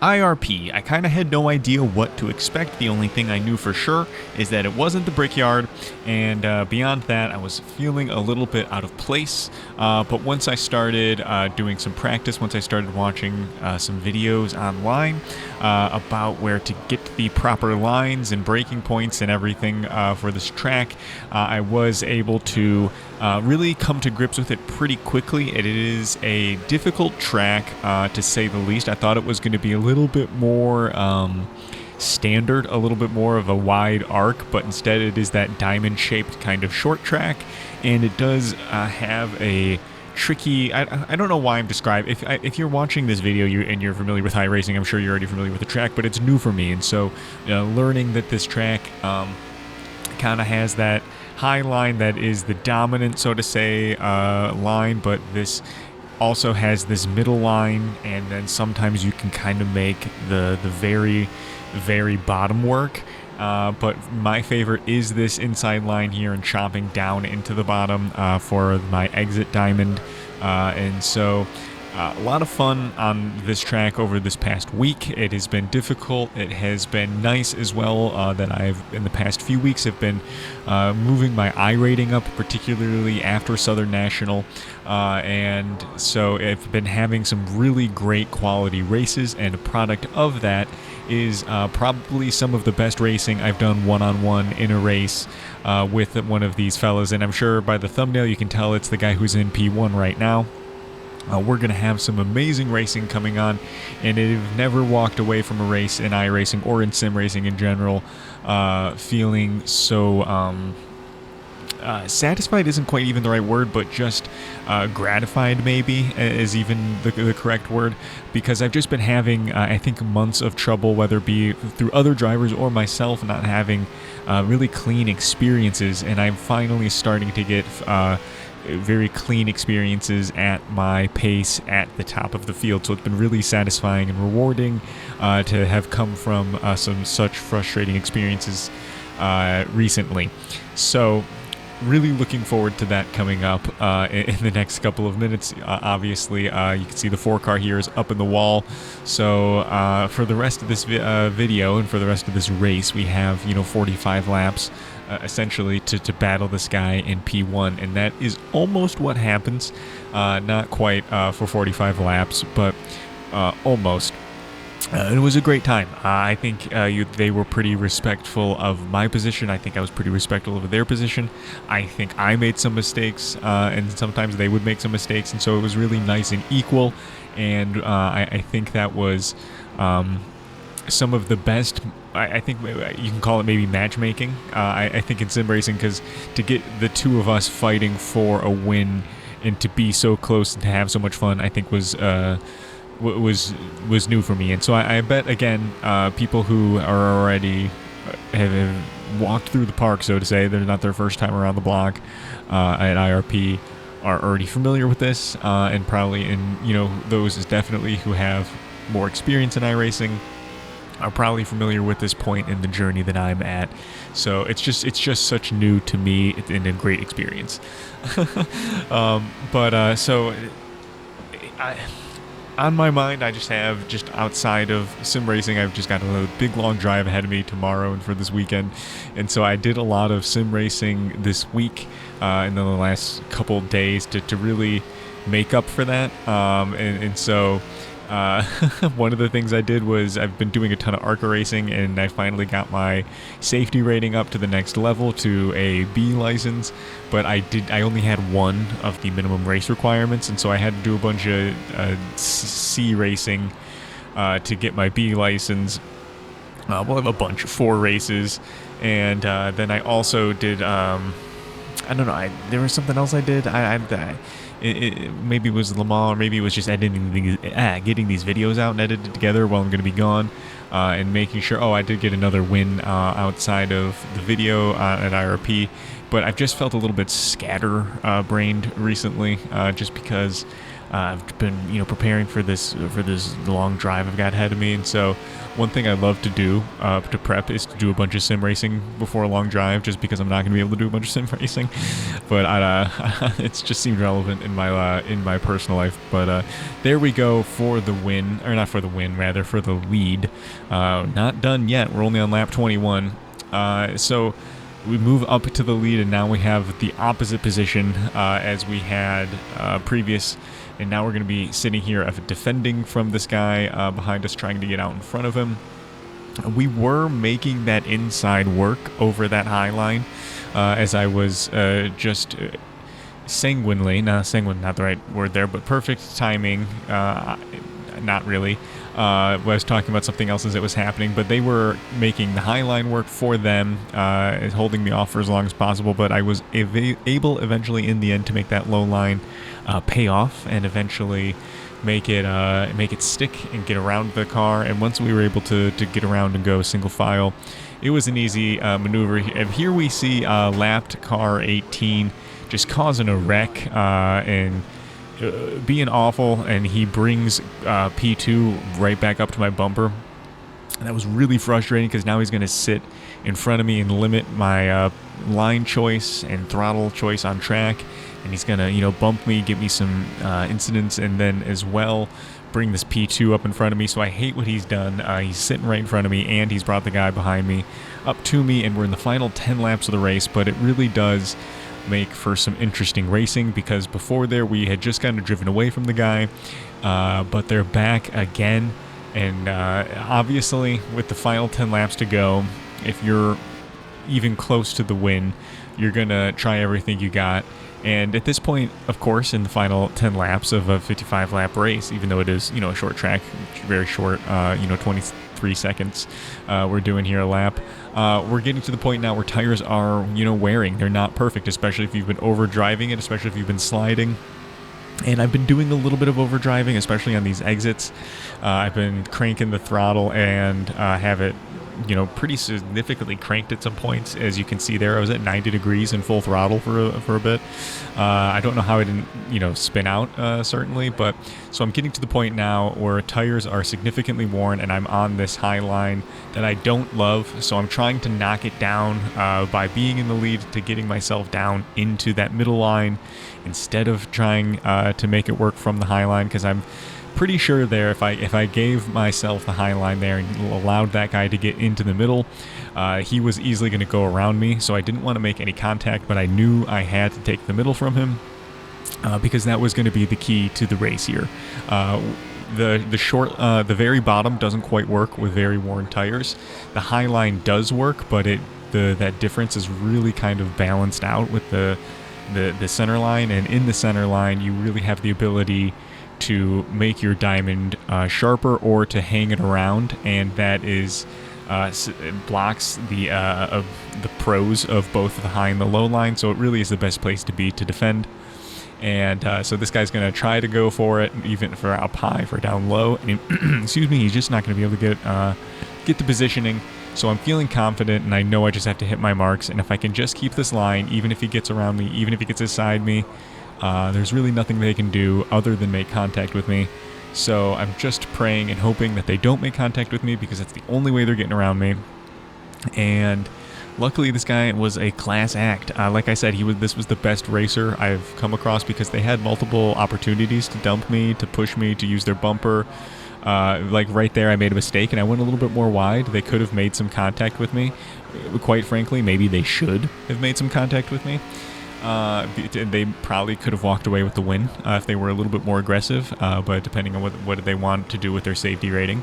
IRP, I kind of had no idea what to expect. The only thing I knew for sure is that it wasn't the Brickyard, and beyond that, I was feeling a little bit out of place. But once I started doing some practice, once I started watching some videos online about where to get the proper lines and braking points and everything for this track, I was able to really come to grips with it pretty quickly. It is a difficult track, to say the least. I thought it was going to be a little bit more standard, a little bit more of a wide arc, but instead it is that diamond-shaped kind of short track, and it does have a tricky. I don't know why I'm describing. If you're watching this video and you're familiar with iRacing, I'm sure you're already familiar with the track, but it's new for me, and so learning that this track kind of has that high line that is the dominant, so to say, line, but this also has this middle line, and then sometimes you can kind of make the very, very bottom work. But my favorite is this inside line here and chopping down into the bottom for my exit diamond. And so a lot of fun on this track over this past week. It has been difficult. It has been nice as well that I've, in the past few weeks, have been moving my iRating up, particularly after Southern National. And so I've been having some really great quality races, and a product of that is probably some of the best racing I've done one-on-one in a race with one of these fellas. And I'm sure by the thumbnail you can tell it's the guy who's in P1 right now. We're going to have some amazing racing coming on, and I've never walked away from a race in iRacing or in sim racing in general feeling so satisfied isn't quite even the right word, but just gratified maybe is even the correct word, because I've just been having, I think, months of trouble, whether it be through other drivers or myself, not having really clean experiences, and I'm finally starting to get very clean experiences at my pace at the top of the field. So it's been really satisfying and rewarding to have come from some such frustrating experiences recently. So really looking forward to that coming up in the next couple of minutes. Obviously, you can see the 4-car here is up in the wall. So for the rest of this video and for the rest of this race, we have 45 laps essentially to battle this guy in P1, and that is almost what happens. Not quite for 45 laps, but almost. It was a great time. I think they were pretty respectful of my position. I think I was pretty respectful of their position. I think I made some mistakes, and sometimes they would make some mistakes, and so it was really nice and equal. And I think that was some of the best. I think you can call it maybe matchmaking. I think in sim racing, because to get the two of us fighting for a win and to be so close and to have so much fun, I think was new for me. And so I bet, again, people who are already have walked through the park, so to say, they're not their first time around the block at IRP, are already familiar with this, and probably those is definitely who have more experience in iRacing are probably familiar with this point in the journey that I'm at. So it's just such new to me and a great experience. On my mind, I just have, just outside of sim racing, I've just got a big long drive ahead of me tomorrow and for this weekend. And so I did a lot of sim racing this week in the last couple of days to really make up for that. And so one of the things I did was I've been doing a ton of ARCA racing, and I finally got my safety rating up to the next level, to a B license, but I only had one of the minimum race requirements, and so I had to do a bunch of C racing to get my B license. We'll have a bunch, 4 races, and then I also did, I don't know, there was something else I did. Maybe it was Le Mans, or maybe it was just getting these videos out and edited together while I'm going to be gone, and making sure, I did get another win outside of the video at IRP, but I've just felt a little bit scatter-brained recently, just because I've been preparing for this long drive I've got ahead of me, and so One thing I love to do to prep is to do a bunch of sim racing before a long drive, just because I'm not going to be able to do a bunch of sim racing. But it's just seemed relevant in my personal life. But there we go for the win, or not for the win, rather for the lead. Not done yet. We're only on lap 21. So we move up to the lead, and now we have the opposite position as we had previous. And now we're going to be sitting here defending from this guy behind us, trying to get out in front of him. We were making that inside work over that high line as I was just sanguinely, sanguine, not the right word there, but perfect timing, not really. I was talking about something else as it was happening, but they were making the high line work for them, holding me off for as long as possible, but I was able eventually in the end to make that low line pay off and eventually make it stick and get around the car. And once we were able to get around and go single file, it was an easy maneuver. And here we see lapped car 18 just causing a wreck and being awful, and he brings P2 right back up to my bumper. And that was really frustrating because now he's going to sit in front of me and limit my line choice and throttle choice on track. And he's going to, bump me, give me some incidents, and then as well bring this P2 up in front of me. So I hate what he's done. He's sitting right in front of me, and he's brought the guy behind me up to me, and we're in the final 10 laps of the race. But it really does make for some interesting racing, because before there we had just kind of driven away from the guy, but they're back again. And obviously with the final 10 laps to go, if you're even close to the win, you're gonna try everything you got. And at this point, of course, in the final 10 laps of a 55-lap race, even though it is, a short track, very short, 23 seconds we're doing here a lap, we're getting to the point now where tires are, wearing. They're not perfect, especially if you've been overdriving it, especially if you've been sliding. And I've been doing a little bit of overdriving, especially on these exits. I've been cranking the throttle and have it, pretty significantly cranked at some points. As you can see there, I was at 90 degrees in full throttle for a bit. I don't know how I didn't, spin out, certainly. But so I'm getting to the point now where tires are significantly worn, and I'm on this high line that I don't love. So I'm trying to knock it down by being in the lead to getting myself down into that middle line instead of trying to make it work from the high line, because I'm pretty sure there if I gave myself the high line there and allowed that guy to get into the middle, he was easily going to go around me. So I didn't want to make any contact, but I knew I had to take the middle from him because that was going to be the key to the race here. The very bottom doesn't quite work with very worn tires. The high line does work, but that difference is really kind of balanced out with the center line. And in the center line, you really have the ability to make your diamond sharper or to hang it around, and that is blocks the pros of both the high and the low line. So it really is the best place to be to defend. And so this guy's going to try to go for it, even for up high, for down low. And excuse me, he's just not going to be able to get the positioning. So I'm feeling confident, and I know I just have to hit my marks. And if I can just keep this line, even if he gets around me, even if he gets inside me, there's really nothing they can do other than make contact with me. So I'm just praying and hoping that they don't make contact with me, because that's the only way they're getting around me. And luckily this guy was a class act. Like I said, this was the best racer I've come across, because they had multiple opportunities to dump me, to push me, to use their bumper. Like right there I made a mistake and I went a little bit more wide. They could have made some contact with me. Quite frankly, maybe they should have made some contact with me. They probably could have walked away with the win if they were a little bit more aggressive, but depending on what they want to do with their safety rating.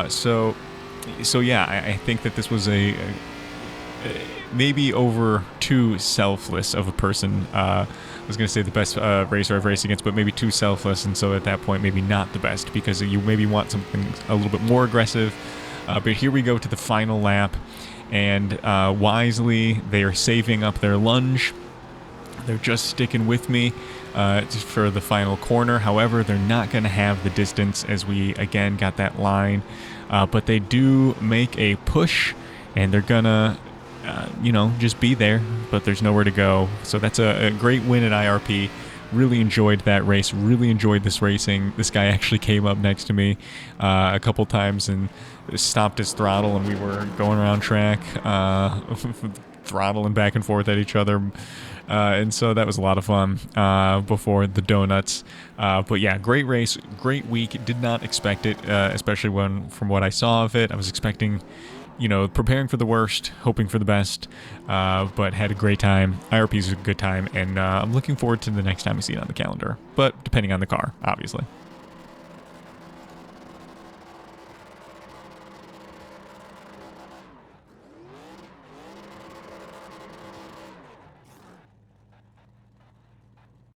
So yeah, I think that this was a maybe over too selfless of a person. I was going to say the best racer I've raced against, but maybe too selfless, and so at that point maybe not the best, because you maybe want something a little bit more aggressive. But here we go to the final lap, and wisely they are saving up their lunge. They're just sticking with me for the final corner. However, they're not going to have the distance, as we again got that line, but they do make a push, and they're gonna just be there, but there's nowhere to go. So that's a great win at IRP. Really enjoyed that race. Really enjoyed this racing. This guy actually came up next to me a couple times and stopped his throttle, and we were going around track, throttling back and forth at each other. And so that was a lot of fun before the donuts. But yeah, great race, great week. Did not expect it, especially from what I saw of it. I was expecting, preparing for the worst, hoping for the best, but had a great time. IRP's a good time, and I'm looking forward to the next time we see it on the calendar, but depending on the car, obviously.